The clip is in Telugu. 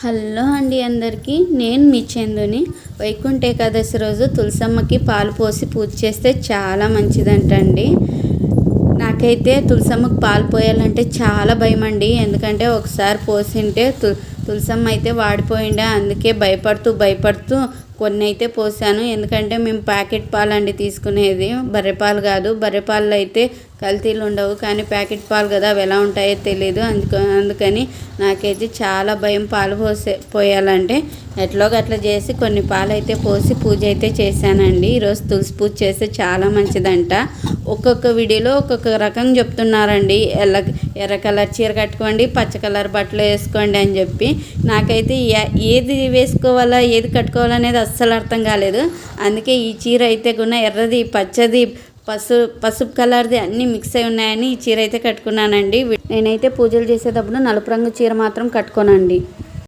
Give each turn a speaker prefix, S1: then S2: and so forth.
S1: హలో అండి అందరికీ, నేను మీ చందుని. వైకుంఠ ఏకాదశి రోజు తులసమ్మకి పాలు పోసి పూజ చేస్తే చాలా మంచిదంటండి. నాకైతే తులసమ్మకి పాలు పోయాలంటే చాలా భయం అండి. ఎందుకంటే ఒకసారి పోసింటే తులసమ్మ అయితే వాడిపోయిండే. అందుకే భయపడుతూ కొన్ని అయితే పోసాను. ఎందుకంటే మేము ప్యాకెట్ పాలండి తీసుకునేది, బర్రెపాలు కాదు. బర్రెపాలు అయితే కల్తీలు ఉండవు, కానీ ప్యాకెట్ పాలు కదా, అవి ఎలా ఉంటాయో తెలియదు. అందుకని నాకైతే చాలా భయం పాలు పోయాలంటే. అట్లా చేసి కొన్ని పాలు అయితే పోసి పూజ అయితే చేశానండి. ఈరోజు తులసి పూజ చేస్తే చాలా మంచిదంట. ఒక్కొక్క వీడియోలో ఒక్కొక్క రకం చెప్తున్నారండి. ఎర్ర కలర్ చీర కట్టుకోండి, పచ్చ కలర్ బట్టలు వేసుకోండి అని చెప్పి. నాకైతే ఏది వేసుకోవాలా ఏది కట్టుకోవాలనేది అస్సలు అర్థం కాలేదు. అందుకే ఈ చీర అయితే కూడా ఎర్రది, పచ్చది, పసుపు కలర్ది అన్నీ మిక్స్ అయి ఉన్నాయని ఈ చీర అయితే కట్టుకున్నానండి. నేనైతే పూజలు చేసేటప్పుడు నలుపు రంగు చీర మాత్రం కట్టుకోనండి.